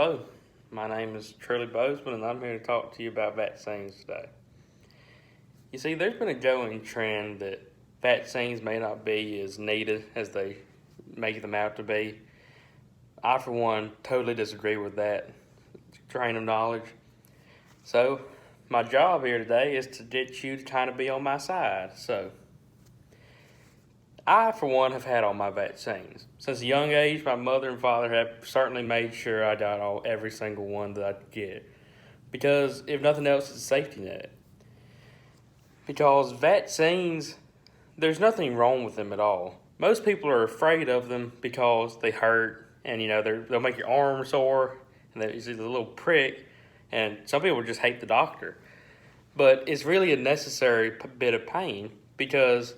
Hello, my name is Trilly Bozeman, and I'm here to talk to you about vaccines today. You see, there's been a growing trend that vaccines may not be as needed as they make them out to be. I, for one, totally disagree with that train of knowledge. So, my job here today is to get you to kind of be on my side. So, I, for one, have had all my vaccines. Since a young age, my mother and father have certainly made sure I got every single one that I could get. Because, if nothing else, it's a safety net. Because vaccines, there's nothing wrong with them at all. Most people are afraid of them because they hurt, and they'll make your arm sore, and you see the little prick, and some people just hate the doctor. But it's really a necessary bit of pain, because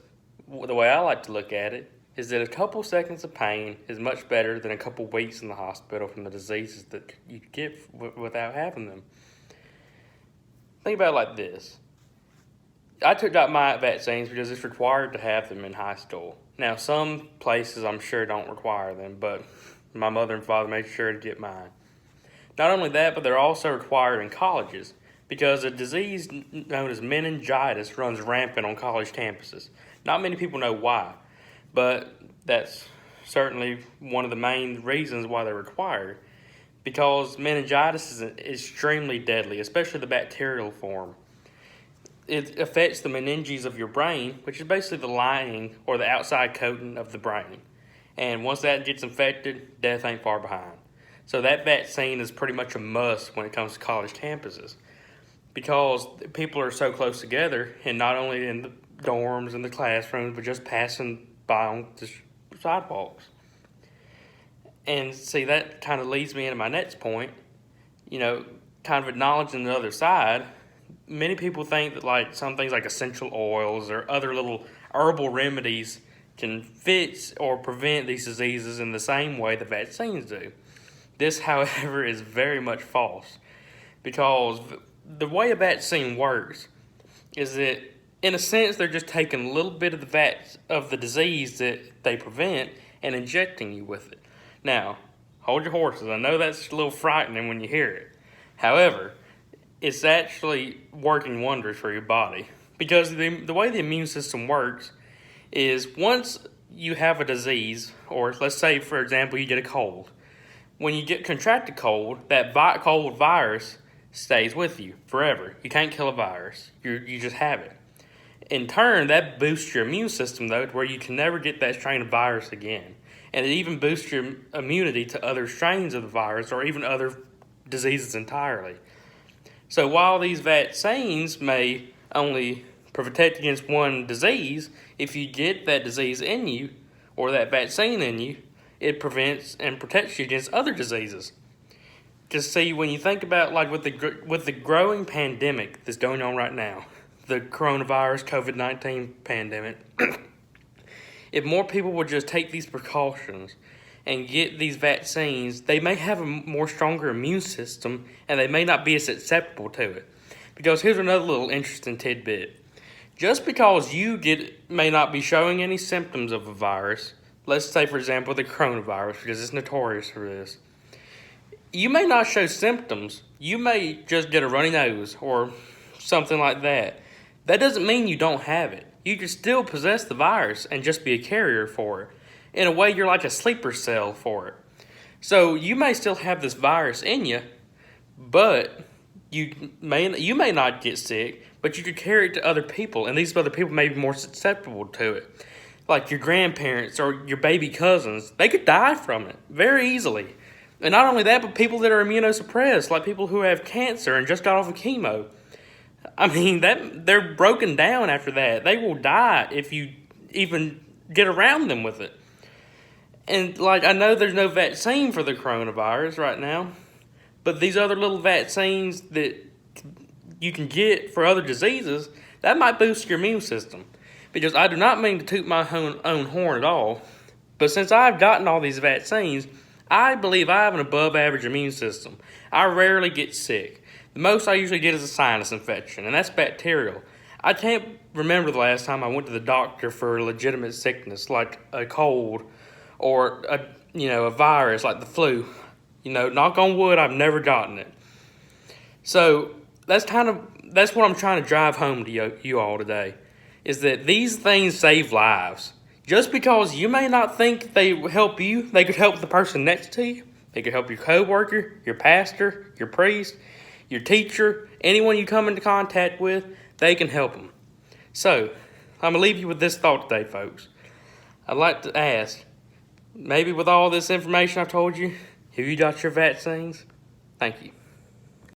the way I like to look at it is that a couple seconds of pain is much better than a couple weeks in the hospital from the diseases that you get without having them. Think about it like this. I took out my vaccines because it's required to have them in high school. Now, some places I'm sure don't require them, but my mother and father made sure to get mine. Not only that, but they're also required in colleges because a disease known as meningitis runs rampant on college campuses. Not many people know why, but that's certainly one of the main reasons why they're required. Because meningitis is extremely deadly, especially the bacterial form. It affects the meninges of your brain, which is basically the lining or the outside coating of the brain. And once that gets infected, death ain't far behind. So that vaccine is pretty much a must when it comes to college campuses. Because people are so close together, and not only in the dorms and the classrooms, but just passing by on the sidewalks. And see, that kind of leads me into my next point. Kind of acknowledging the other side. Many people think that some things like essential oils or other little herbal remedies can fix or prevent these diseases in the same way the vaccines do. This, however, is very much false, because the way a vaccine works is that, in a sense, they're just taking a little bit of the disease that they prevent and injecting you with it. Now, hold your horses. I know that's a little frightening when you hear it. However, it's actually working wonders for your body, because the way the immune system works is once you have a disease, or let's say, for example, you get a cold. When you contract a cold, that cold virus stays with you forever. You can't kill a virus. You just have it. In turn, that boosts your immune system, though, to where you can never get that strain of virus again. And it even boosts your immunity to other strains of the virus or even other diseases entirely. So while these vaccines may only protect against one disease, if you get that disease in you or that vaccine in you, it prevents and protects you against other diseases. Just see, when you think about with the growing pandemic that's going on right now, the coronavirus COVID-19 pandemic, if more people would just take these precautions and get these vaccines, they may have a more stronger immune system and they may not be as susceptible to it. Because here's another little interesting tidbit. Just because you may not be showing any symptoms of a virus, let's say, for example, the coronavirus, because it's notorious for this, you may not show symptoms. You may just get a runny nose or something like that. That doesn't mean you don't have it. You can still possess the virus and just be a carrier for it. In a way, you're like a sleeper cell for it. So you may still have this virus in you, but you may not get sick, but you could carry it to other people, and these other people may be more susceptible to it. Like your grandparents or your baby cousins, they could die from it very easily. And not only that, but people that are immunosuppressed, like people who have cancer and just got off of chemo. I mean, they're broken down after that. They will die if you even get around them with it. And I know there's no vaccine for the coronavirus right now, but these other little vaccines that you can get for other diseases, that might boost your immune system. Because I do not mean to toot my own horn at all, but since I've gotten all these vaccines, I believe I have an above average immune system. I rarely get sick. The most I usually get is a sinus infection, and that's bacterial. I can't remember the last time I went to the doctor for a legitimate sickness, like a cold or a virus like the flu. Knock on wood, I've never gotten it. So that's what I'm trying to drive home to you all today, is that these things save lives. Just because you may not think they will help you, they could help the person next to you. They could help your coworker, your pastor, your priest, your teacher, anyone you come into contact with, they can help them. So, I'm going to leave you with this thought today, folks. I'd like to ask, maybe with all this information I've told you, have you got your vaccines? Thank you.